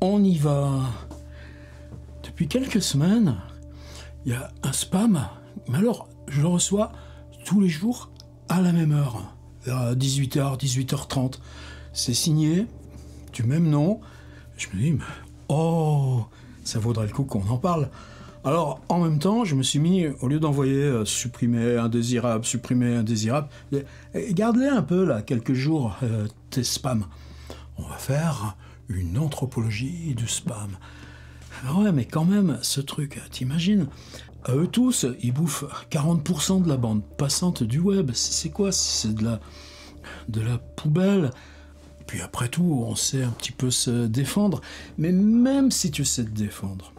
on y va. Depuis quelques semaines, il y a un spam, mais alors je le reçois tous les jours à la même heure, à 18h, 18h30. C'est signé du même nom. Je me dis, mais, oh, ça vaudrait le coup qu'on en parle. Alors, en même temps, je me suis mis, au lieu d'envoyer supprimer indésirable, garde-les un peu, là, quelques jours, tes spams. On va faire une anthropologie du spam. Alors ouais, mais quand même, ce truc, t'imagines, eux tous, ils bouffent 40% de la bande passante du web. C'est quoi? C'est de la poubelle. Puis après tout, on sait un petit peu se défendre. Mais même si tu sais te défendre,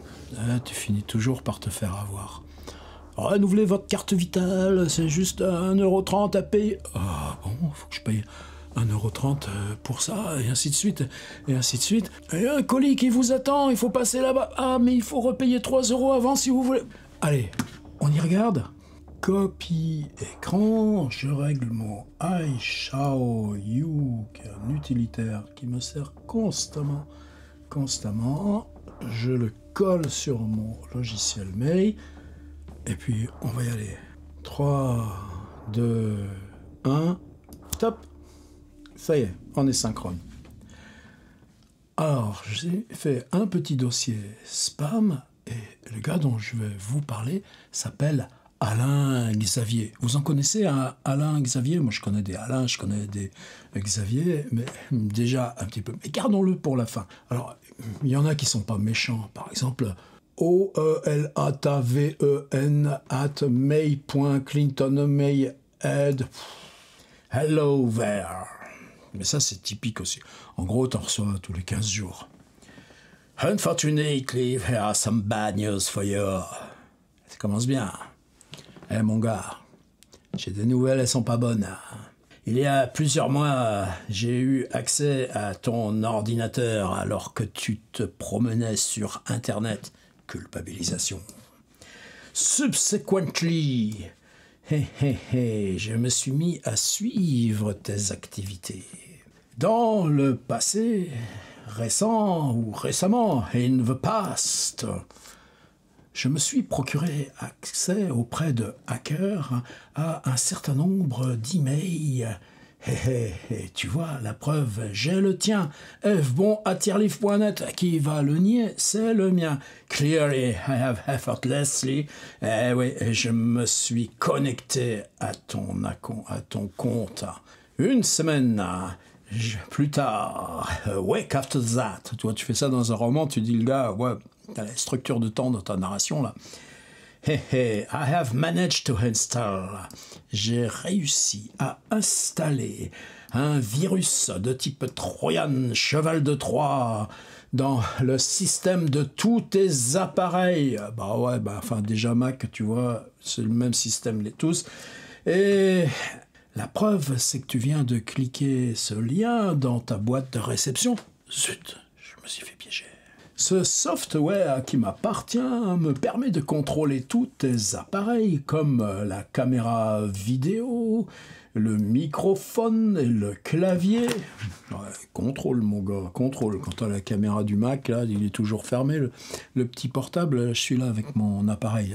tu finis toujours par te faire avoir. Renouvelez votre carte vitale, c'est juste 1,30 € à payer. Ah bon, faut que je paye 1,30 € pour ça, et ainsi de suite, et ainsi de suite. Et un colis qui vous attend, il faut passer là-bas. Ah, mais il faut repayer 3 € avant si vous voulez. Allez, on y regarde. Copie écran, je règle mon iShow You, qui est un utilitaire qui me sert constamment. Je le colle sur mon logiciel mail, et puis on va y aller. 3, 2, 1, top. Ça y est, on est synchrone. Alors, j'ai fait un petit dossier spam, et le gars dont je vais vous parler s'appelle Alain Xavier. Vous en connaissez un Alain Xavier? Moi, je connais des Alain, je connais des Xavier, mais déjà un petit peu. Mais gardons-le pour la fin. Alors, il y en a qui sont pas méchants. Par exemple, oelataven@may.clintonmayhead. Hello there. Mais ça, c'est typique aussi. En gros, t'en reçois tous les 15 jours. Unfortunately, here are some bad news for you. Ça commence bien. Eh mon gars, j'ai des nouvelles, elles sont pas bonnes. Il y a plusieurs mois, j'ai eu accès à ton ordinateur alors que tu te promenais sur Internet. Culpabilisation. Subsequently, je me suis mis à suivre tes activités. Dans le passé, récent ou récemment, in the past, je me suis procuré accès auprès de hackers à un certain nombre d'emails. Tu vois, la preuve, j'ai le tien. fbon@tierlivre.net. Qui va le nier? C'est le mien. Clearly, I have effortlessly. Oui, je me suis connecté à ton compte. Une semaine plus tard, a week after that. Tu vois, tu fais ça dans un roman, tu dis le gars, ouais, t'as la structure de temps dans ta narration là. I have managed to install. J'ai réussi à installer un virus de type Trojan, cheval de Troie, dans le système de tous tes appareils. Bah ouais, enfin déjà Mac, tu vois, c'est le même système les tous. Et la preuve, c'est que tu viens de cliquer ce lien dans ta boîte de réception. Zut, je me suis fait piéger. Ce software qui m'appartient me permet de contrôler tous tes appareils comme la caméra vidéo, le microphone et le clavier. Ouais, contrôle mon gars, contrôle. Quant à la caméra du Mac, là, il est toujours fermé. Le petit portable, je suis là avec mon appareil.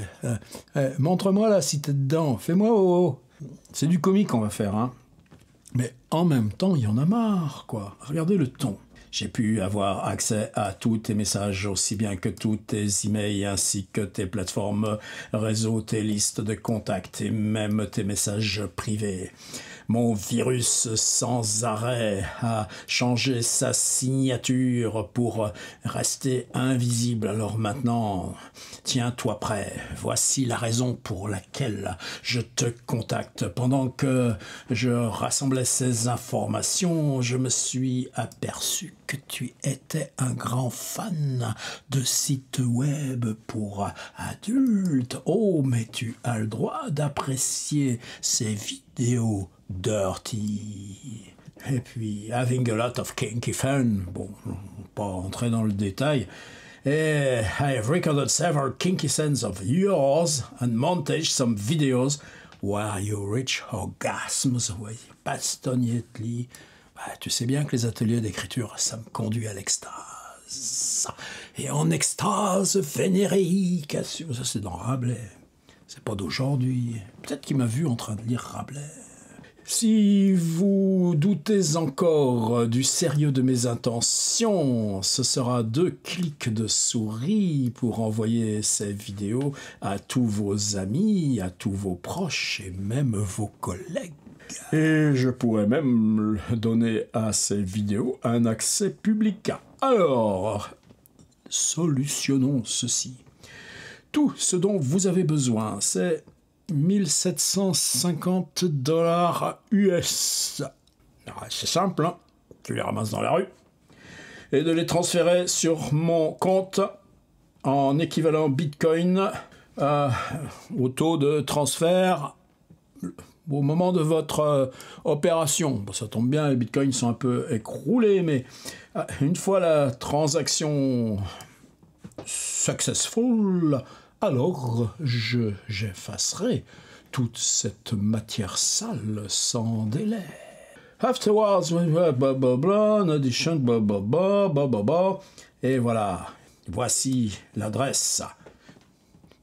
Montre-moi là si t'es dedans, fais-moi oh. C'est du comique on va faire, hein. Mais en même temps, il y en a marre, quoi. Regardez le ton. J'ai pu avoir accès à tous tes messages, aussi bien que tous tes emails, ainsi que tes plateformes réseau, tes listes de contacts et même tes messages privés. Mon virus sans arrêt a changé sa signature pour rester invisible. Alors maintenant, tiens-toi prêt. Voici la raison pour laquelle je te contacte. Pendant que je rassemblais ces informations, je me suis aperçu que tu étais un grand fan de sites web pour adultes. Oh, mais tu as le droit d'apprécier ces vidéos dirty. Et puis, having a lot of kinky fun. Bon, pas entrer dans le détail. I have recorded several kinky scenes of yours and montage some videos where you reach orgasms with passionately. Tu sais bien que les ateliers d'écriture, ça me conduit à l'extase. et en extase vénéréique. Ça, c'est dans Rabelais. C'est pas d'aujourd'hui. Peut-être qu'il m'a vu en train de lire Rabelais. Si vous doutez encore du sérieux de mes intentions, ce sera 2 clics de souris pour envoyer ces vidéos à tous vos amis, à tous vos proches et même vos collègues. Et je pourrais même donner à ces vidéos un accès public. Alors, solutionnons ceci. Tout ce dont vous avez besoin, c'est $1750 US. C'est simple, hein, tu les ramasses dans la rue. Et de les transférer sur mon compte en équivalent Bitcoin au taux de transfert au moment de votre opération. Bon, ça tombe bien, les bitcoins sont un peu écroulés, mais une fois la transaction successful, alors j'effacerai toute cette matière sale sans délai. Afterwards, in addition, et voilà, voici l'adresse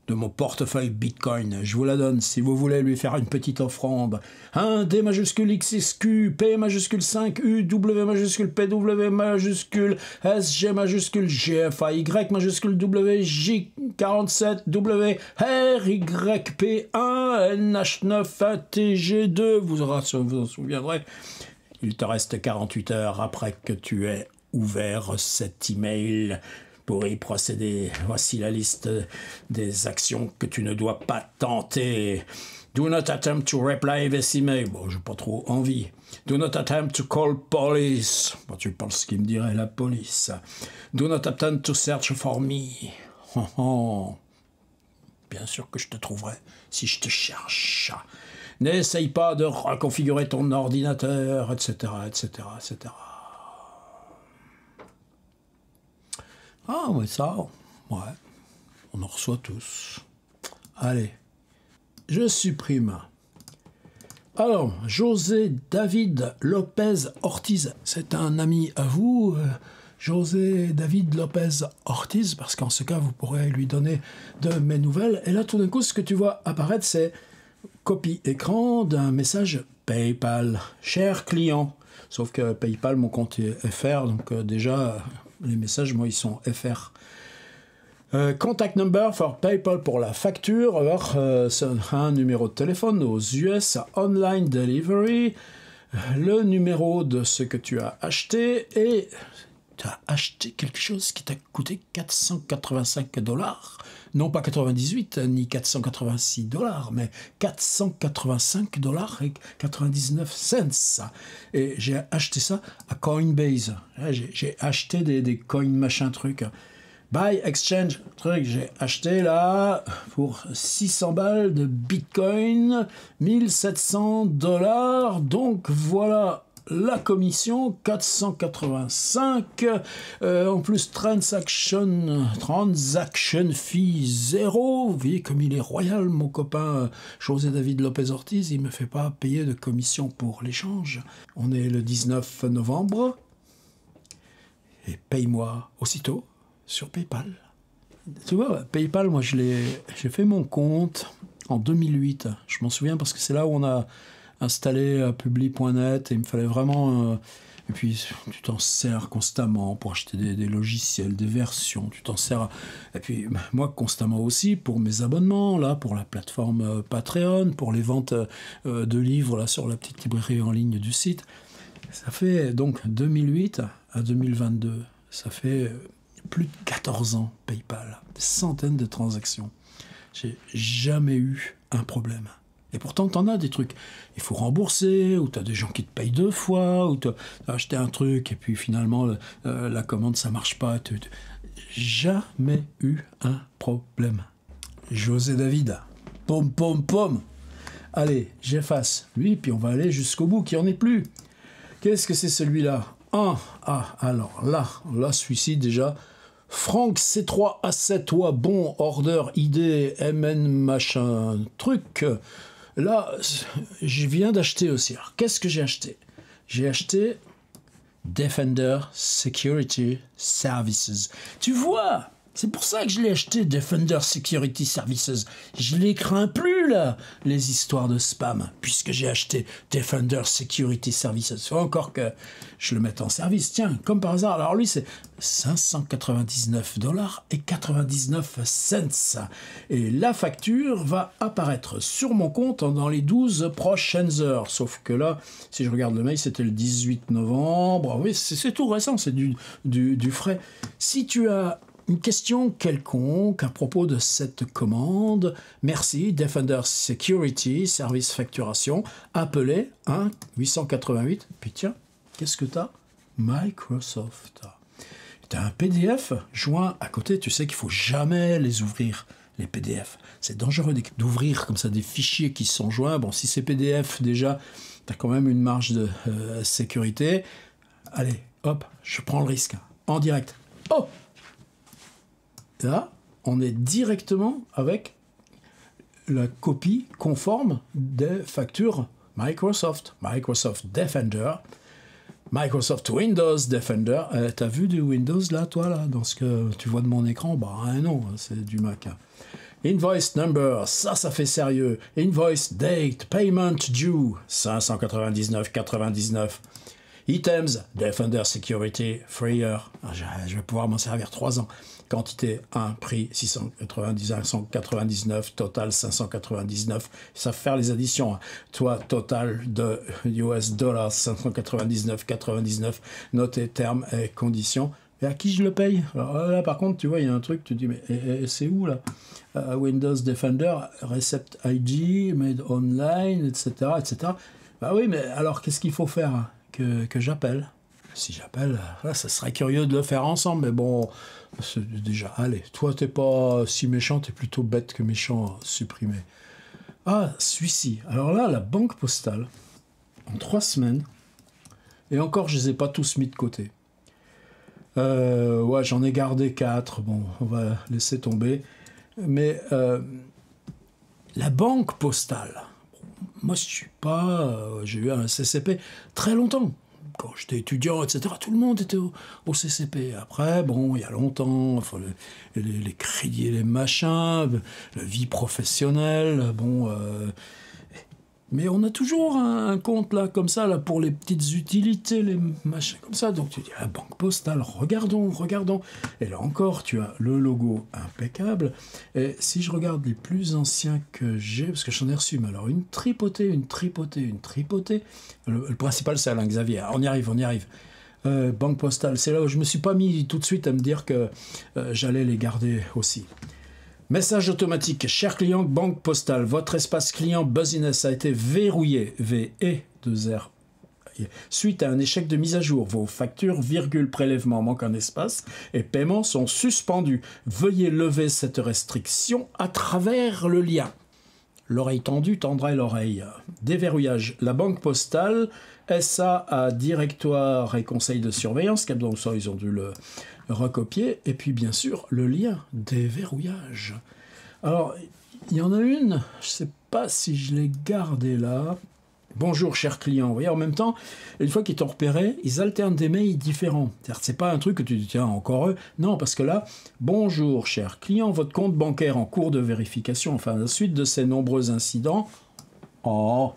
de mon portefeuille Bitcoin. Je vous la donne si vous voulez lui faire une petite offrande. 1 D majuscule XSQ, P majuscule 5 U, W majuscule P, W majuscule S, G majuscule GFA, Y majuscule W, J 47, W, R, YP 1, NH9, TG2. Vous en souviendrez. Il te reste 48 heures après que tu aies ouvert cet email pour y procéder. Voici la liste des actions que tu ne dois pas tenter. Do not attempt to reply this email. Bon, j'ai pas trop envie. Do not attempt to call police. Bon, tu penses qu'il me dirait la police. Do not attempt to search for me. Oh, oh. Bien sûr que je te trouverai si je te cherche. N'essaye pas de reconfigurer ton ordinateur, etc., etc., etc. Ah, mais ça, ouais, on en reçoit tous. Allez, je supprime. Alors, José David Lopez Ortiz, c'est un ami à vous, José David Lopez Ortiz, parce qu'en ce cas, vous pourrez lui donner de mes nouvelles. Et là, tout d'un coup, ce que tu vois apparaître, c'est copie écran d'un message PayPal. Cher client. Sauf que PayPal, mon compte est FR, donc déjà... Les messages, moi, ils sont FR. Contact number for PayPal pour la facture. Alors, un numéro de téléphone aux US, online delivery, le numéro de ce que tu as acheté, et tu as acheté quelque chose qui t'a coûté $485. Non pas 98 ni $486, mais $485,99. Et j'ai acheté ça à Coinbase. J'ai acheté des coins machin truc. Buy, exchange, truc. J'ai acheté là pour 600 balles de Bitcoin, $1700. Donc voilà. La commission, 485, en plus transaction fee 0. Vous voyez comme il est royal, mon copain José David Lopez Ortiz, il ne me fait pas payer de commission pour l'échange. On est le 19 novembre, et paye-moi aussitôt sur PayPal. Tu vois, PayPal, moi j'ai fait mon compte en 2008, je m'en souviens parce que c'est là où on a installé publi.net et il me fallait vraiment... et puis tu t'en sers constamment pour acheter des logiciels, des versions, tu t'en sers... Et puis moi constamment aussi pour mes abonnements, là, pour la plateforme Patreon, pour les ventes de livres là, sur la petite librairie en ligne du site. Ça fait donc 2008 à 2022, ça fait plus de 14 ans PayPal, des centaines de transactions. J'ai jamais eu un problème. Et pourtant, t'en as des trucs. Il faut rembourser, ou t'as des gens qui te payent 2 fois, ou t'as acheté un truc, et puis finalement, la commande, ça marche pas. Jamais eu un problème. José David. Pom, pom, pom. Allez, j'efface lui, puis on va aller jusqu'au bout, qu'il n'y en ait plus. Qu'est-ce que c'est celui-là? Alors là, celui-ci, déjà... Franck C3 A7 OA bon order ID MN machin truc. Là, je viens d'acheter aussi. Alors, qu'est-ce que j'ai acheté? J'ai acheté Defender Security Services. Tu vois, c'est pour ça que je l'ai acheté, Defender Security Services. Je les crains plus, là, les histoires de spam, puisque j'ai acheté Defender Security Services. Il faut encore que je le mette en service. Tiens, comme par hasard, alors lui, c'est $599,99. Et la facture va apparaître sur mon compte dans les 12 prochaines heures. Sauf que là, si je regarde le mail, c'était le 18 novembre. Oui, c'est tout récent, c'est du frais. Si tu as une question quelconque à propos de cette commande, merci, Defender Security, service facturation, appelez 1-888, puis tiens, qu'est-ce que t'as? Microsoft. T'as un PDF joint à côté, tu sais qu'il faut jamais les ouvrir, les PDF. C'est dangereux d'ouvrir comme ça des fichiers qui sont joints. Bon, si c'est PDF, déjà, t'as quand même une marge de sécurité. Allez, hop, je prends le risque, en direct. Oh! Là, on est directement avec la copie conforme des factures Microsoft. Microsoft Defender, Microsoft Windows Defender. T'as vu du Windows là, toi, là, dans ce que tu vois de mon écran? Bah non, c'est du Mac. Invoice number, ça fait sérieux. Invoice date, payment due, 599,99. Items, Defender Security, free year. Je vais pouvoir m'en servir 3 ans. Quantité 1, prix 699, total 599. Ça fait faire les additions. Hein. Toi, total de US dollars 599,99. Note et termes et conditions. Et à qui je le paye? Alors là, par contre, tu vois, il y a un truc, tu te dis, mais c'est où là? Windows Defender, Recept ID, Made Online, etc., etc. Bah oui, mais alors qu'est-ce qu'il faut faire que j'appelle? Si j'appelle, là, ça serait curieux de le faire ensemble, mais bon, déjà, allez, toi, t'es pas si méchant, t'es plutôt bête que méchant, supprimé. Ah, celui-ci. Alors là, la Banque Postale, en 3 semaines, et encore, je les ai pas tous mis de côté. Ouais, j'en ai gardé 4, bon, on va laisser tomber. Mais la Banque Postale, moi, je suis pas... j'ai eu un CCP très longtemps. Quand j'étais étudiant, etc., tout le monde était au CCP. Après, bon, il y a longtemps, enfin, les crédits, les machins, la vie professionnelle, bon... mais on a toujours un compte là, comme ça, là, pour les petites utilités, les machins comme ça. Donc tu dis, la Banque Postale, regardons. Et là encore, tu as le logo impeccable. Et si je regarde les plus anciens que j'ai, parce que j'en ai reçu, mais alors une tripotée. Le principal, c'est Alain Xavier. On y arrive. Banque Postale, c'est là où je me suis pas mis tout de suite à me dire que j'allais les garder aussi. Message automatique. Cher client Banque Postale, votre espace client Buzziness a été verrouillé, V-E-2-R, suite à un échec de mise à jour. Vos factures, prélèvement manquent un espace et paiements sont suspendus. Veuillez lever cette restriction à travers le lien. L'oreille tendue tendrait l'oreille. Déverrouillage. La Banque Postale, SA à directoire et conseil de surveillance, donc ça, ils ont dû le recopier. Et puis, bien sûr, le lien déverrouillage. Alors, il y en a une, je ne sais pas si je l'ai gardée là. Bonjour, cher client. Vous voyez, en même temps, une fois qu'ils t'ont repéré, ils alternent des mails différents. C'est-à-dire, c'est pas un truc que tu dis, tiens, encore eux. Non, parce que là, bonjour, cher client, votre compte bancaire en cours de vérification, enfin, à la suite de ces nombreux incidents. Oh,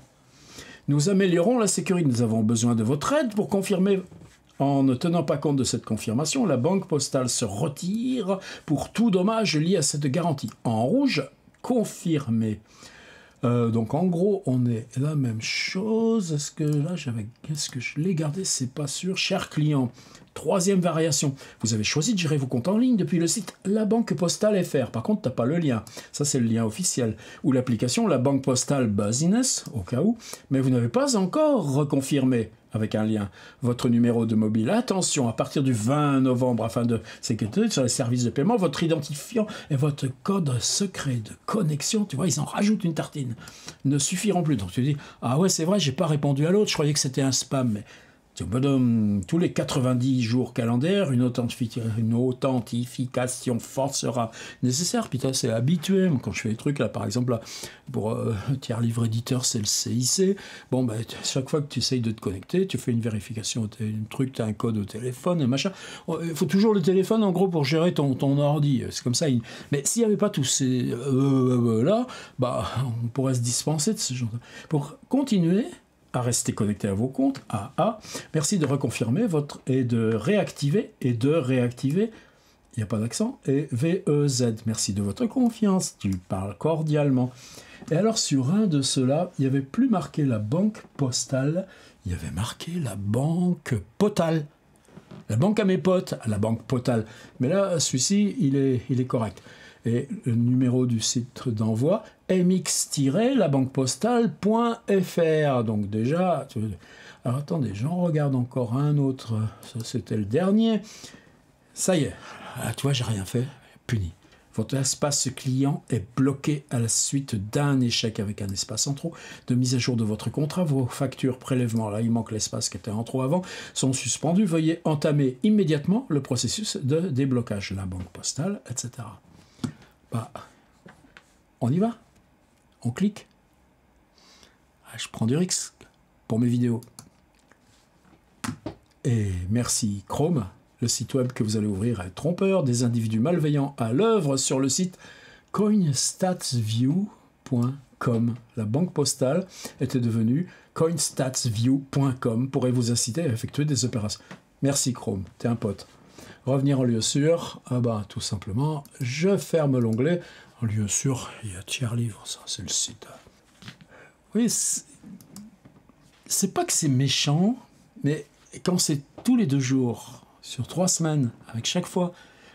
nous améliorons la sécurité. Nous avons besoin de votre aide pour confirmer. En ne tenant pas compte de cette confirmation, la Banque Postale se retire pour tout dommage lié à cette garantie. En rouge, confirmé. Donc en gros, on est la même chose. Est-ce que je l'ai gardé? C'est pas sûr. Cher client, 3e variation. Vous avez choisi de gérer vos comptes en ligne depuis le site La Banque Postale FR. Par contre, t'as pas le lien. Ça, c'est le lien officiel. Ou l'application La Banque Postale Buzziness, au cas où. Mais vous n'avez pas encore reconfirmé avec un lien votre numéro de mobile. Attention, à partir du 20 novembre, afin de sécuriser sur les services de paiement, votre identifiant et votre code secret de connexion, tu vois, ils en rajoutent une tartine, ne suffiront plus. Donc tu dis, ah ouais, c'est vrai, j'ai pas répondu à l'autre, je croyais que c'était un spam, mais Tous les 90 jours calendaires, une authentification forte sera nécessaire. Putain, c'est habitué. Quand je fais des trucs, là, par exemple, là, pour tiers livre éditeur, c'est le CIC. Bon, bah, chaque fois que tu essayes de te connecter, tu fais une vérification, tu as un code au téléphone, et machin. Il faut toujours le téléphone, en gros, pour gérer ton ordi. C'est comme ça. Mais s'il n'y avait pas tous ces là, bah, on pourrait se dispenser de ce genre de... Pour continuer à rester connecté à vos comptes, merci de reconfirmer et de réactiver, il n'y a pas d'accent, et VEZ, merci de votre confiance, tu parles cordialement. Et alors sur un de ceux-là, il n'y avait plus marqué la banque postale, il y avait marqué la banque potale. La banque à mes potes, la banque potale. Mais là, celui-ci, il est correct. Et le numéro du site d'envoi, mx-labanquepostale.fr. Donc déjà, alors attendez, j'en regarde encore un autre. Ça, c'était le dernier. Ça y est. Ah, tu vois, j'ai rien fait. Puni. Votre espace client est bloqué à la suite d'un échec avec un espace en trop, de mise à jour de votre contrat. Vos factures, prélèvements, là il manque l'espace qui était en trop avant, sont suspendus. Veuillez entamer immédiatement le processus de déblocage. La banque postale, etc. Bah, on y va. On clique. Je prends du risque pour mes vidéos. Et merci Chrome. Le site web que vous allez ouvrir est trompeur, des individus malveillants à l'œuvre sur le site coinstatsview.com. La banque postale était devenue coinstatsview.com, pourrait vous inciter à effectuer des opérations. Merci Chrome, t'es un pote. Revenir en lieu sûr, tout simplement, je ferme l'onglet. En lieu sûr, il y a tiers livre, ça c'est le site. Oui, c'est pas que c'est méchant, mais quand c'est tous les 2 jours, sur 3 semaines, avec chaque fois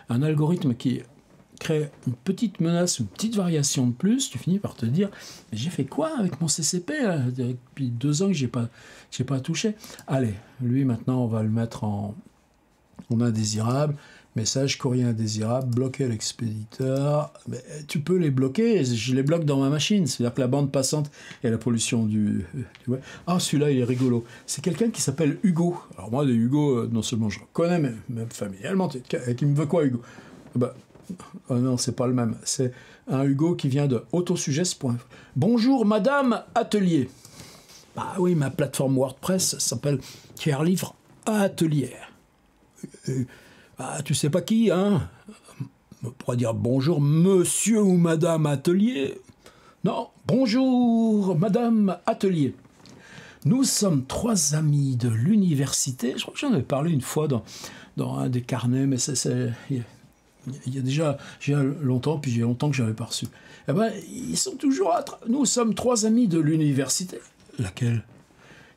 un algorithme qui crée une petite menace, une petite variation de plus, tu finis par te dire « Mais j'ai fait quoi avec mon CCP là, depuis 2 ans que j'ai pas touché ?» Allez, lui maintenant on va le mettre en indésirable. Message courrier indésirable, bloquer l'expéditeur. Mais tu peux les bloquer, je les bloque dans ma machine. C'est-à-dire que la bande passante et la pollution du web. Ah, celui-là, il est rigolo. C'est quelqu'un qui s'appelle Hugo. Alors moi, de Hugo, non seulement je le connais, mais même familialement. Qui me veut quoi, Hugo? Oh non, c'est pas le même. C'est un Hugo qui vient de autosuggest.fr. Bonjour, Madame Atelier. Bah oui, ma plateforme WordPress s'appelle Tiers Livre Atelier. Tu sais pas qui, hein? On pourrait dire bonjour monsieur ou madame Atelier. Non, bonjour madame Atelier. Nous sommes 3 amis de l'université. Je crois que j'en avais parlé une fois dans un des carnets, mais il y a déjà longtemps, puis j'ai longtemps que je n'avais pas reçu. Ils sont toujours Nous sommes 3 amis de l'université. Laquelle?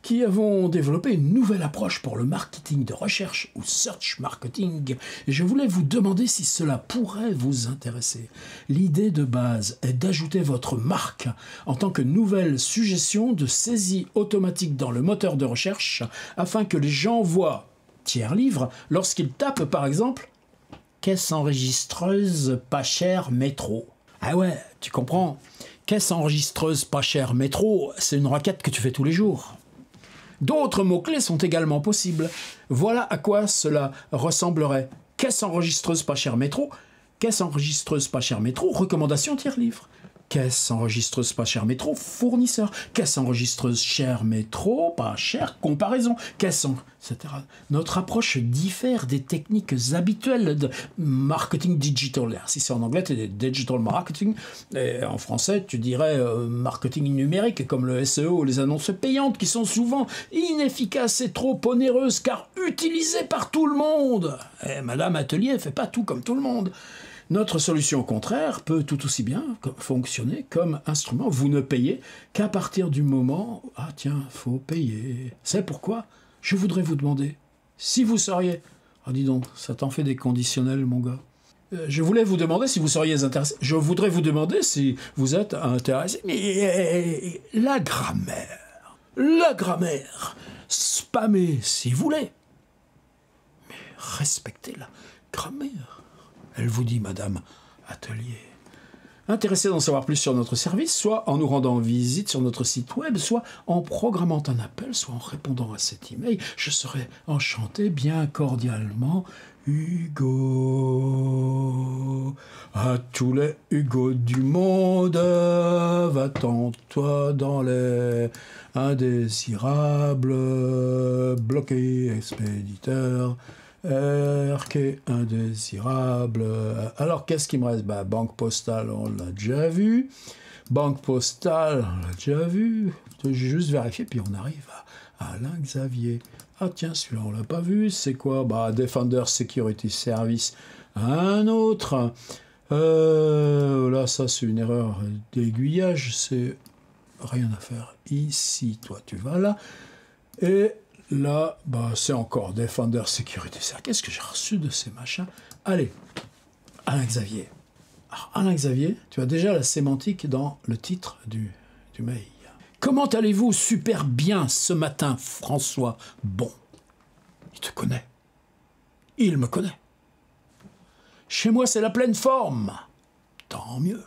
Qui avons développé une nouvelle approche pour le marketing de recherche ou search marketing, et je voulais vous demander si cela pourrait vous intéresser. L'idée de base est d'ajouter votre marque en tant que nouvelle suggestion de saisie automatique dans le moteur de recherche afin que les gens voient tiers livre lorsqu'ils tapent par exemple « caisse enregistreuse pas chère métro ». Ah ouais, tu comprends. Caisse enregistreuse pas chère métro, c'est une requête que tu fais tous les jours. D'autres mots-clés sont également possibles. Voilà à quoi cela ressemblerait. Caisse enregistreuse pas chère métro, caisse enregistreuse pas chère métro, recommandation tiers livre. Caisse enregistreuse pas chère métro, fournisseur. Caisse enregistreuse chère métro, pas chère, comparaison. Etc. Notre approche diffère des techniques habituelles de marketing digital. Si c'est en anglais, c'est digital marketing. Et en français, tu dirais marketing numérique, comme le SEO ou les annonces payantes, qui sont souvent inefficaces et trop onéreuses, car utilisées par tout le monde. Et Madame Atelier fait pas tout comme tout le monde. Notre solution, au contraire, peut tout aussi bien fonctionner comme instrument. Vous ne payez qu'à partir du moment où, faut payer. C'est pourquoi je voudrais vous demander si vous seriez... dis donc, ça t'en fait des conditionnels, mon gars. Je voulais vous demander si vous seriez intéressé. Je voudrais vous demander si vous êtes intéressé. Mais la grammaire, spammez si vous voulez. Mais respectez la grammaire. Elle vous dit, Madame Atelier. Intéressé d'en savoir plus sur notre service, soit en nous rendant visite sur notre site web, soit en programmant un appel, soit en répondant à cet email, je serai enchanté, bien cordialement, Hugo. À tous les Hugo du monde, va-t'en toi dans les indésirables, bloqués, expéditeurs, RK indésirable. Alors, qu'est-ce qui me reste? Banque postale, on l'a déjà vu. Banque postale, on l'a déjà vu. J'ai juste vérifié, puis on arrive à Alain Xavier. Ah tiens, celui-là, on l'a pas vu. C'est quoi? Defender Security Service. Un autre. Là, ça, c'est une erreur d'aiguillage. C'est rien à faire. Ici, toi, tu vas là. Et là, c'est encore Defender Security Service. Qu'est-ce que j'ai reçu de ces machins? Allez, Alain Xavier. Alors, Alain Xavier, tu as déjà la sémantique dans le titre du mail. Comment allez-vous? Super bien ce matin, François. Bon, il te connaît. Il me connaît. Chez moi, c'est la pleine forme. Tant mieux.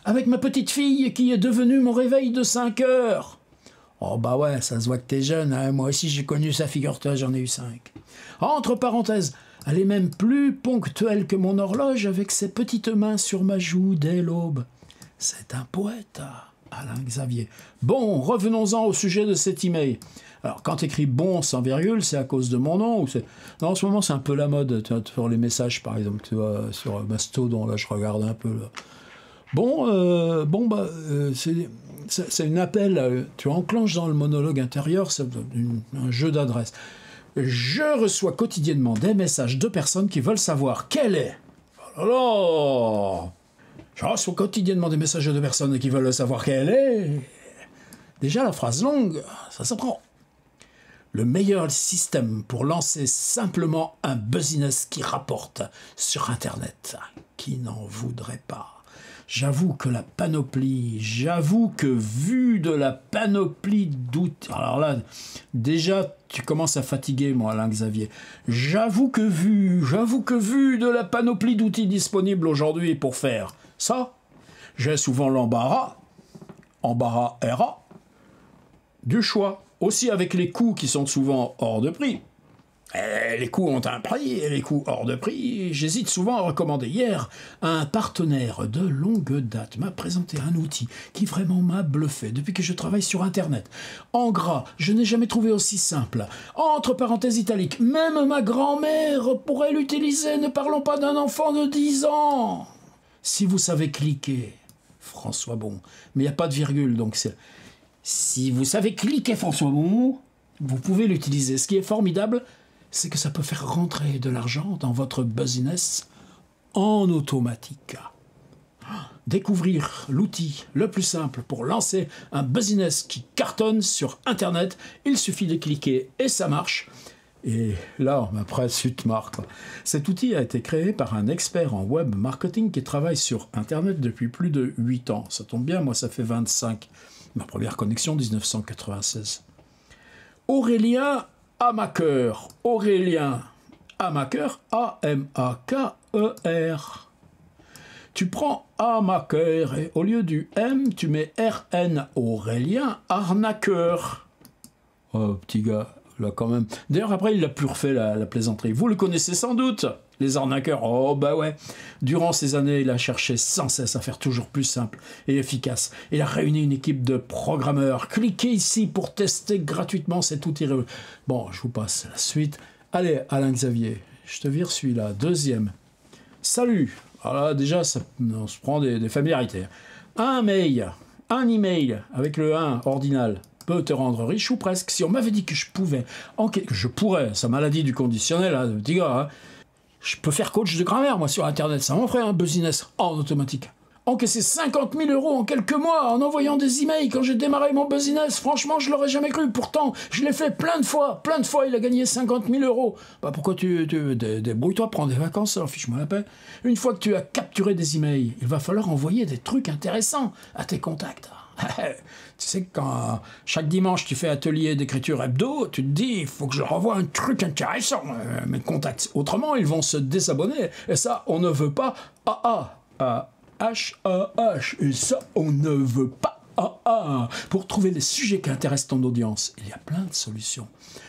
Avec ma petite fille qui est devenue mon réveil de 5 heures. Oh ouais, ça se voit que t'es jeune, hein. Moi aussi j'ai connu ça, figure-toi, j'en ai eu 5. Entre parenthèses, elle est même plus ponctuelle que mon horloge avec ses petites mains sur ma joue dès l'aube. C'est un poète, Alain Xavier. Bon, revenons-en au sujet de cet email. Alors, quand t'écris bon sans virgule, c'est à cause de mon nom ou c'est... Non, en ce moment, c'est un peu la mode, tu vois, sur les messages, par exemple, tu vois, sur Mastodon, là, je regarde un peu, là. C'est un appel, tu enclenches dans le monologue intérieur, c'est un jeu d'adresse. Je reçois quotidiennement des messages de personnes qui veulent savoir quelle est... Oh là là! Je reçois quotidiennement des messages de personnes qui veulent savoir quelle est... Déjà, la phrase longue, ça s'apprend. Le meilleur système pour lancer simplement un business qui rapporte sur Internet. Qui n'en voudrait pas? J'avoue que vu de la panoplie d'outils... Alors là, déjà, tu commences à fatiguer, moi, Alain Xavier. J'avoue que vu de la panoplie d'outils disponibles aujourd'hui pour faire ça, j'ai souvent l'embarras du choix. Aussi avec les coûts qui sont souvent hors de prix. Les coûts ont un prix, et les coûts hors de prix, j'hésite souvent à recommander. Hier, un partenaire de longue date m'a présenté un outil qui vraiment m'a bluffé depuis que je travaille sur Internet. En gras, je n'ai jamais trouvé aussi simple. Entre parenthèses italiques, même ma grand-mère pourrait l'utiliser, ne parlons pas d'un enfant de 10 ans. Si vous savez cliquer, François Bon, mais il n'y a pas de virgule, donc c'est... Si vous savez cliquer François Bon, vous pouvez l'utiliser. Ce qui est formidable, c'est que ça peut faire rentrer de l'argent dans votre business en automatique. Découvrir l'outil le plus simple pour lancer un business qui cartonne sur Internet, il suffit de cliquer et ça marche. Et là, après, tu te marres, quoi. Cet outil a été créé par un expert en web marketing qui travaille sur Internet depuis plus de 8 ans. Ça tombe bien, moi ça fait 25. Ma première connexion, 1996. Aurélien Amaker. Aurélien Amaker, A-M-A-K-E-R. Tu prends Amaker et au lieu du M, tu mets R-N. Aurélien Arnaqueur. Oh, petit gars, là quand même. D'ailleurs, après, il n'a plus refait la plaisanterie. Vous le connaissez sans doute, les arnaqueurs. Oh, ouais. Durant ces années, il a cherché sans cesse à faire toujours plus simple et efficace. Il a réuni une équipe de programmeurs. Cliquez ici pour tester gratuitement cet outil. Bon, je vous passe la suite. Allez, Alain Xavier, je te vire celui-là. Deuxième. Salut. Alors là, déjà, on se prend des familiarités. Un email avec le 1 ordinal peut te rendre riche ou presque. Si on m'avait dit que je pourrais, sa maladie du conditionnel, hein, petit gars, hein, je peux faire coach de grammaire, moi, sur Internet. Ça m'en ferait un business en automatique. Encaisser 50 000 € en quelques mois en envoyant des emails quand j'ai démarré mon business. Franchement, je l'aurais jamais cru. Pourtant, je l'ai fait plein de fois. Il a gagné 50 000 €. Pourquoi tu débrouille-toi, prends des vacances, alors fiche-moi la paix. Une fois que tu as capturé des emails, il va falloir envoyer des trucs intéressants à tes contacts. Tu sais que quand chaque dimanche tu fais atelier d'écriture hebdo, tu te dis il faut que je leur envoie un truc intéressant, mes contacts. Autrement, ils vont se désabonner. Et ça, on ne veut pas. H-A-H. Et ça, on ne veut pas. Pour trouver les sujets qui intéressent ton audience, il y a plein de solutions.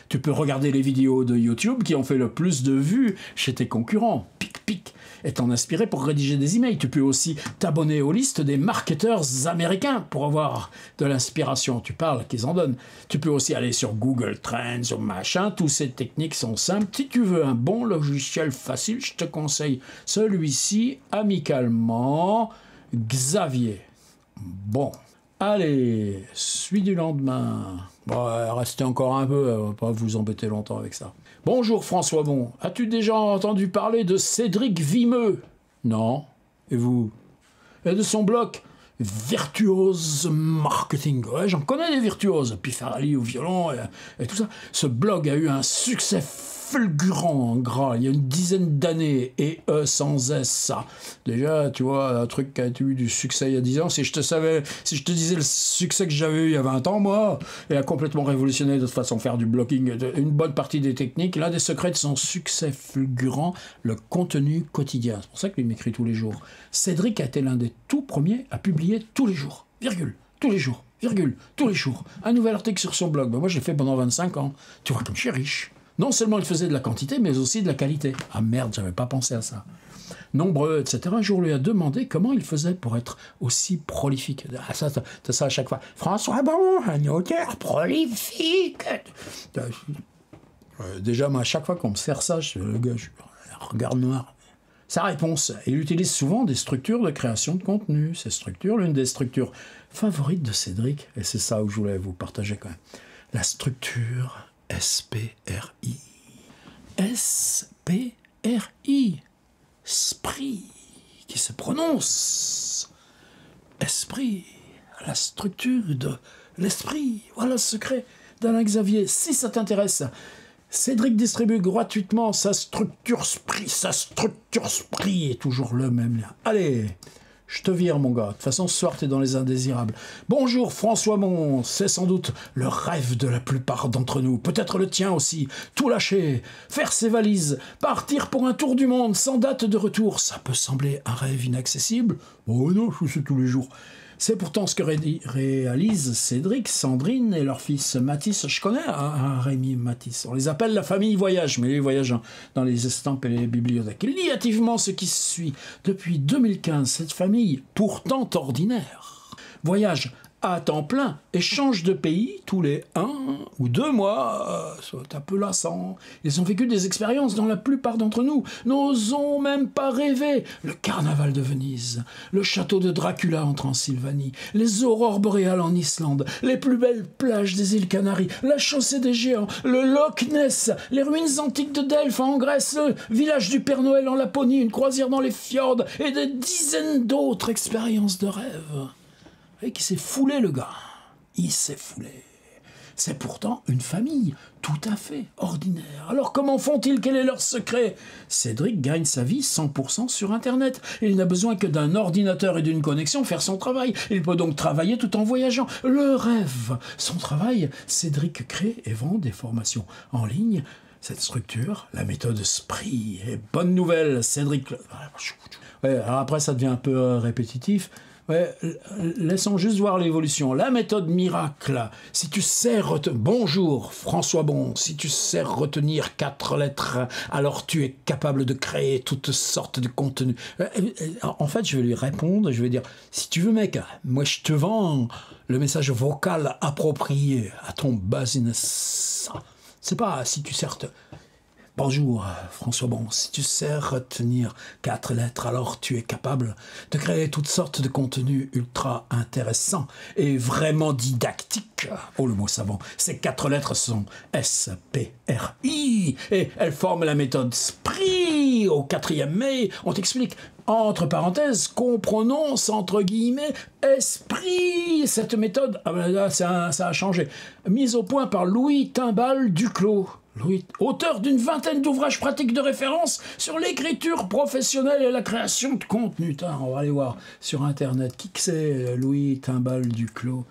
Tu peux regarder les vidéos de YouTube qui ont fait le plus de vues chez tes concurrents. Pic et t'en inspirer pour rédiger des emails. Tu peux aussi t'abonner aux listes des marketeurs américains pour avoir de l'inspiration. Tu parles qu'ils en donnent. Tu peux aussi aller sur Google Trends ou machin. Toutes ces techniques sont simples. Si tu veux un bon logiciel facile, je te conseille celui-ci amicalement. Xavier. Bon. Allez, suite du lendemain. Bon, restez encore un peu, on va pas vous embêter longtemps avec ça. Bonjour François Bon, as-tu déjà entendu parler de Cédric Vimeux? Non. Et vous? Et de son blog Virtuose Marketing. Ouais, j'en connais des virtuoses. Pifarelli au violon et tout ça. Ce blog a eu un succès fulgurant en gras, il y a une dizaine d'années, et sans S, ça. Déjà, tu vois, un truc qui a eu du succès il y a 10 ans, si je te disais le succès que j'avais eu il y a 20 ans, moi, et a complètement révolutionné de toute façon faire du blogging, une bonne partie des techniques, l'un des secrets de son succès fulgurant, le contenu quotidien. C'est pour ça qu'il m'écrit tous les jours. Cédric a été l'un des tout premiers à publier tous les jours, virgule, tous les jours, virgule, tous les jours, un nouvel article sur son blog. Ben moi, j'ai fait pendant 25 ans. Tu vois comme je suis riche. Non seulement il faisait de la quantité, mais aussi de la qualité. Ah merde, j'avais pas pensé à ça. Nombreux, etc. Un jour, on lui a demandé comment il faisait pour être aussi prolifique. Ah, ça, t'as ça à chaque fois. François Bon, un auteur prolifique. Déjà, moi, à chaque fois qu'on me sert ça, le gars, je regarde noir. Sa réponse, il utilise souvent des structures de création de contenu. Ces structures, l'une des structures favorites de Cédric, et c'est ça où je voulais vous partager quand même, la structure SPRI. SPRI. Esprit, qui se prononce. Esprit. La structure de l'esprit. Voilà le secret d'Alain Xavier. Si ça t'intéresse, Cédric distribue gratuitement sa structure Esprit. Sa structure Esprit est toujours le même lien. Allez, je te vire, mon gars. De toute façon, ce soir, t'es dans les indésirables. Bonjour, François Bon. C'est sans doute le rêve de la plupart d'entre nous. Peut-être le tien aussi. Tout lâcher, faire ses valises, partir pour un tour du monde sans date de retour. Ça peut sembler un rêve inaccessible. Oh non, je fais tous les jours. C'est pourtant ce que réalisent Cédric, Sandrine et leur fils Mathis. Je connais un Rémi Mathis. On les appelle la famille Voyage, mais ils voyagent dans les estampes et les bibliothèques. Il lit activement ce qui suit. Depuis 2015, cette famille, pourtant ordinaire, voyage à temps plein et change de pays tous les 1 ou 2 mois. C'est un peu lassant. Ils ont vécu des expériences dont la plupart d'entre nous n'osons même pas rêver. Le carnaval de Venise, le château de Dracula en Transylvanie, les aurores boréales en Islande, les plus belles plages des îles Canaries, la chaussée des géants, le Loch Ness, les ruines antiques de Delphes en Grèce, le village du Père Noël en Laponie, une croisière dans les fjords et des dizaines d'autres expériences de rêve. Et qui s'est foulé, le gars. Il s'est foulé. C'est pourtant une famille tout à fait ordinaire. Alors comment font-ils? Quel est leur secret? Cédric gagne sa vie 100% sur Internet. Il n'a besoin que d'un ordinateur et d'une connexion pour faire son travail. Il peut donc travailler tout en voyageant. Le rêve. Son travail, Cédric crée et vend des formations en ligne. Cette structure, la méthode Esprit. Et bonne nouvelle, Cédric... Ouais, alors après, ça devient un peu répétitif. Ouais, laissons juste voir l'évolution. La méthode miracle, si tu sais bonjour François Bon, si tu sais retenir 4 lettres, alors tu es capable de créer toutes sortes de contenus. En fait, je vais lui répondre, je vais dire, si tu veux mec, moi je te vends le message vocal approprié à ton business. C'est pas si tu sais... Bonjour, François Bon. Si tu sais retenir 4 lettres, alors tu es capable de créer toutes sortes de contenus ultra intéressants et vraiment didactiques. Oh, le mot savant. Ces 4 lettres sont S-P-R-I et elles forment la méthode SPRI. Au 4e mai, on t'explique, entre parenthèses, qu'on prononce entre guillemets esprit. Cette méthode, là, ça a changé. Mise au point par Louis Timbal Duclos. Louis, auteur d'une 20aine d'ouvrages pratiques de référence sur l'écriture professionnelle et la création de contenu. On va aller voir sur Internet. Qui que c'est, Louis Timbal Duclos?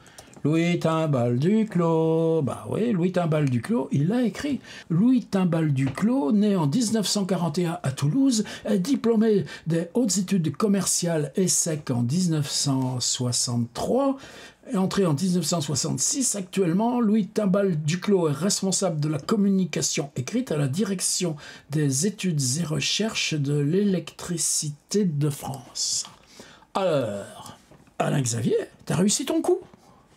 Louis Timbal Duclos. Bah oui, Louis Timbal Duclos, il l'a écrit. Louis Timbal Duclos, né en 1941 à Toulouse, est diplômé des hautes études commerciales ESSEC en 1963. Et entré en 1966, actuellement, Louis Timbal Duclos est responsable de la communication écrite à la direction des études et recherches de l'électricité de France. Alors, Alain Xavier, t'as réussi ton coup.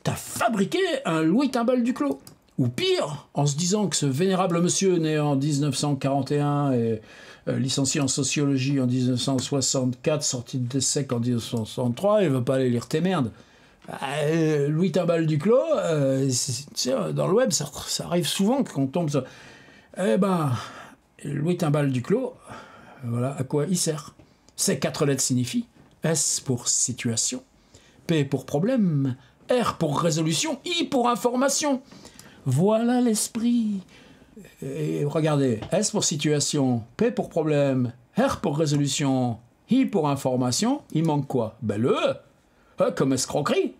T'as fabriqué un Louis Timbal Duclos. Ou pire, en se disant que ce vénérable monsieur né en 1941 et licencié en sociologie en 1964, sorti de l'ESSEC en 1963, il veut pas aller lire tes merdes. Louis Timbal Duclos, dans le web, ça arrive souvent qu'on tombe sur... Eh ben, Louis Timbal Duclos, voilà à quoi il sert. Ces 4 lettres signifient S pour situation, P pour problème, R pour résolution, I pour information. Voilà l'esprit. Et regardez, S pour situation, P pour problème, R pour résolution, I pour information. Il manque quoi? Ben le E, comme escroquerie.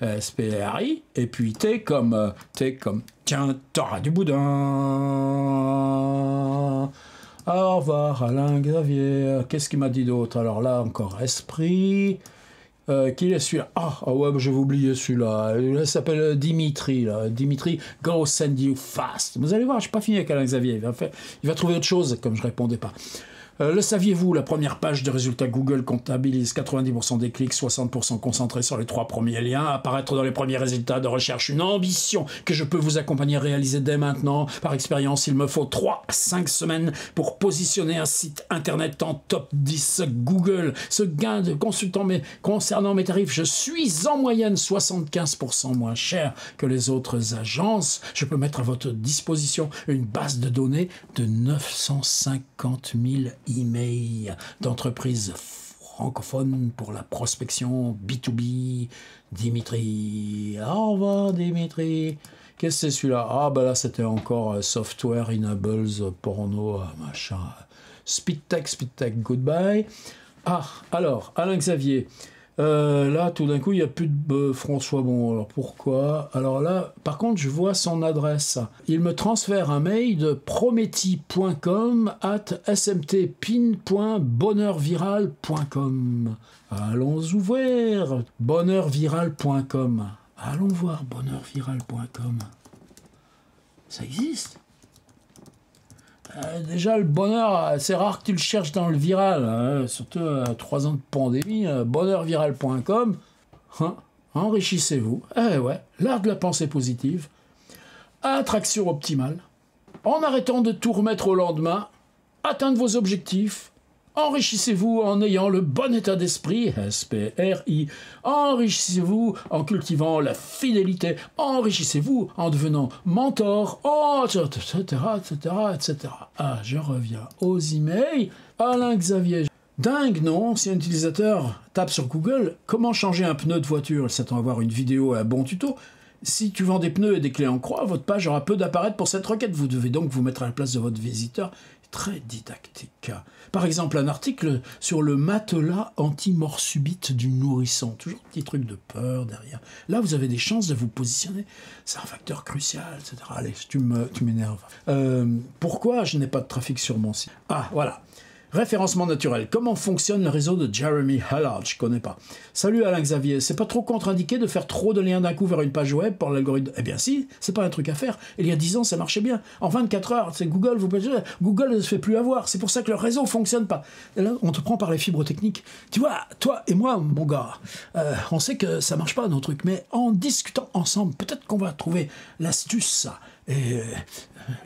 S-P-R-I, et puis T comme tiens, t'auras du boudin. Au revoir Alain Xavier. Qu'est-ce qu'il m'a dit d'autre? Alors là encore esprit. Qui est celui-là? Ah ouais, je vais oublier celui-là. Il s'appelle Dimitri. Là. Dimitri, go send you fast. Vous allez voir, je suis pas fini avec Alain Xavier. Il va trouver autre chose, comme je répondais pas. Le saviez-vous, la première page de résultats Google comptabilise 90% des clics, 60% concentrés sur les 3 premiers liens. Apparaître dans les premiers résultats de recherche, une ambition que je peux vous accompagner à réaliser dès maintenant. Par expérience, il me faut 3 à 5 semaines pour positionner un site internet en top 10 Google. Ce gain de consultant, mais concernant mes tarifs, je suis en moyenne 75% moins cher que les autres agences. Je peux mettre à votre disposition une base de données de 950 000 emails d'entreprises francophones pour la prospection B2B. Dimitri. Au revoir, Dimitri. Qu'est-ce que c'est celui-là? Ah, ben là, c'était encore Software Enables Porno, machin. Speedtech, goodbye. Ah, alors, Alain Xavier. Là, tout d'un coup, il n'y a plus de François Bon. Alors, pourquoi? Alors là, par contre, je vois son adresse. Il me transfère un mail de prometi.com@smtpin.bonheurviral.com. Allons ouvrir bonheurviral.com. Allons voir bonheurviral.com. Ça existe? Déjà, le bonheur, c'est rare que tu le cherches dans le viral, hein, surtout à 3 ans de pandémie. Bonheurviral.com, hein, enrichissez-vous. Eh ouais, l'art de la pensée positive, attraction optimale, en arrêtant de tout remettre au lendemain, atteindre vos objectifs, enrichissez-vous en ayant le bon état d'esprit, SPRI, enrichissez-vous en cultivant la fidélité, enrichissez-vous en devenant mentor, etc., etc., etc. Ah, je reviens aux emails. Alain Xavier. Dingue, non? Si un utilisateur tape sur Google « Comment changer un pneu de voiture ?» il s'attend à avoir une vidéo et un bon tuto. Si tu vends des pneus et des clés en croix, votre page aura peu d'apparaître pour cette requête. Vous devez donc vous mettre à la place de votre visiteur. Très didactique. Par exemple, un article sur le matelas anti-mort subite du nourrisson. Toujours un petit truc de peur derrière. Là, vous avez des chances de vous positionner. C'est un facteur crucial, etc. Allez, tu m'énerves. Pourquoi je n'ai pas de trafic sur mon site? Ah, voilà. Référencement naturel. Comment fonctionne le réseau de Jeremy Hullard? Je connais pas. Salut Alain Xavier. C'est pas trop contre-indiqué de faire trop de liens d'un coup vers une page web pour l'algorithme? Eh bien si, c'est pas un truc à faire. Il y a 10 ans, ça marchait bien. En 24 heures, c'est Google, Google ne se fait plus avoir. C'est pour ça que le réseau fonctionne pas. Et là, on te prend par les fibres techniques. Tu vois, toi et moi, mon gars, on sait que ça marche pas nos trucs, mais en discutant ensemble, peut-être qu'on va trouver l'astuce. Et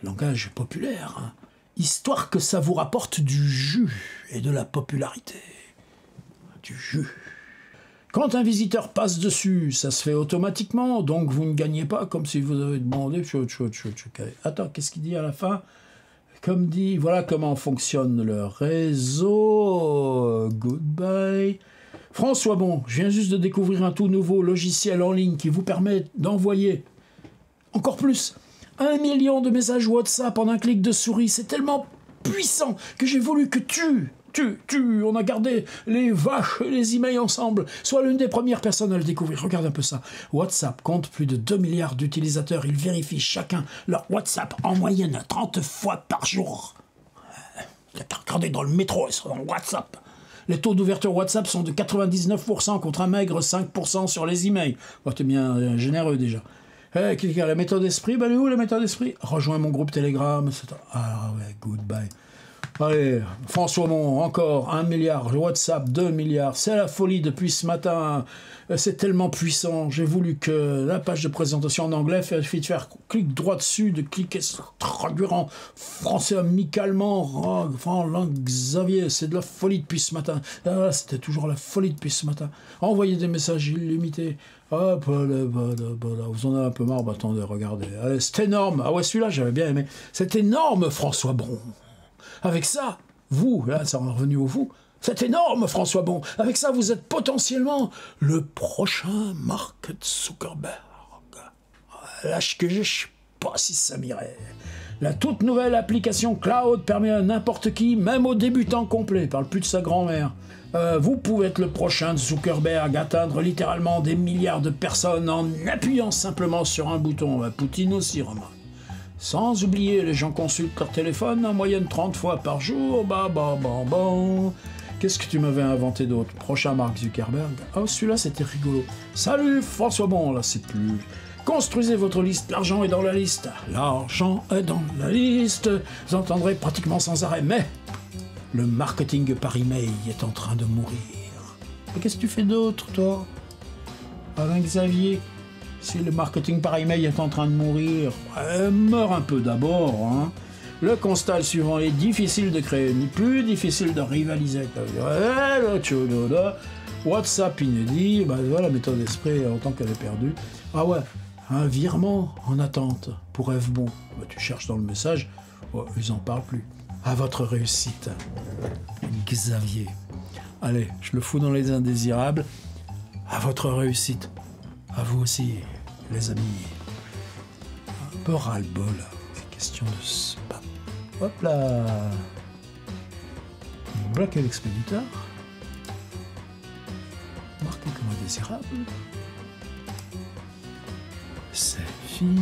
langage populaire, hein. Histoire que ça vous rapporte du jus et de la popularité. Du jus. Quand un visiteur passe dessus, ça se fait automatiquement, donc vous ne gagnez pas comme si vous avez demandé. Attends, qu'est-ce qu'il dit à la fin? Comme dit, voilà comment fonctionne le réseau. Goodbye. François Bon, je viens juste de découvrir un tout nouveau logiciel en ligne qui vous permet d'envoyer encore plus 1 million de messages WhatsApp en un clic de souris. C'est tellement puissant que j'ai voulu que tu on a gardé les vaches et les emails ensemble. Sois l'une des premières personnes à le découvrir. Regarde un peu ça. WhatsApp compte plus de 2 milliards d'utilisateurs. Ils vérifient chacun leur WhatsApp en moyenne 30 fois par jour. T'as regardé dans le métro, ils sont dans WhatsApp. Les taux d'ouverture WhatsApp sont de 99% contre un maigre 5% sur les emails. Bon, t'es bien généreux déjà. La méthode esprit, elle est où la méthode esprit? Rejoins mon groupe Telegram, etc. Ah ouais, goodbye. Allez, François Bon, encore 1 milliard, WhatsApp 2 milliards, c'est la folie depuis ce matin, c'est tellement puissant, j'ai voulu que la page de présentation en anglais suffit de faire clic droit dessus, de cliquer sur traduire en français amicalement, langue Xavier, c'est de la folie depuis ce matin, c'était toujours la folie depuis ce matin, envoyer des messages illimités, hop, vous en avez un peu marre, attendez, regardez, allez, c'est énorme, ah ouais celui-là j'avais bien aimé, c'est énorme François Bon. Avec ça, vous, là, ça en est revenu au vous, c'est énorme, François Bon. Avec ça, vous êtes potentiellement le prochain Mark Zuckerberg. L'âge que j'ai, je sais pas si ça m'irait. La toute nouvelle application cloud permet à n'importe qui, même aux débutants complets, parle plus de sa grand-mère. Vous pouvez être le prochain Zuckerberg, atteindre littéralement des milliards de personnes en appuyant simplement sur un bouton. Poutine aussi, Romain. Sans oublier, les gens consultent leur téléphone en moyenne 30 fois par jour. Qu'est-ce que tu m'avais inventé d'autre? Prochain Mark Zuckerberg. Oh, celui-là, c'était rigolo. Salut, François Bon, là, c'est plus... Construisez votre liste, l'argent est dans la liste. L'argent est dans la liste. Vous entendrez pratiquement sans arrêt, mais... Le marketing par email est en train de mourir. Et qu'est-ce que tu fais d'autre, toi? Alain Xavier? Si le marketing par email est en train de mourir, meurt un peu d'abord. Hein. Le constat suivant est difficile de créer, ni plus difficile de rivaliser. WhatsApp inédit, voilà, la méthode esprit en tant qu'elle est perdue. Ah ouais, un virement en attente pour F bon. Tu cherches dans le message, ils en parlent plus. À votre réussite, Xavier. Allez, je le fous dans les indésirables. À votre réussite. À vous aussi, les amis. Un peu ras-le-bol, c'est question de spam. Hop là. Bloquer l'expéditeur. Marquer comme indésirable. C'est fini.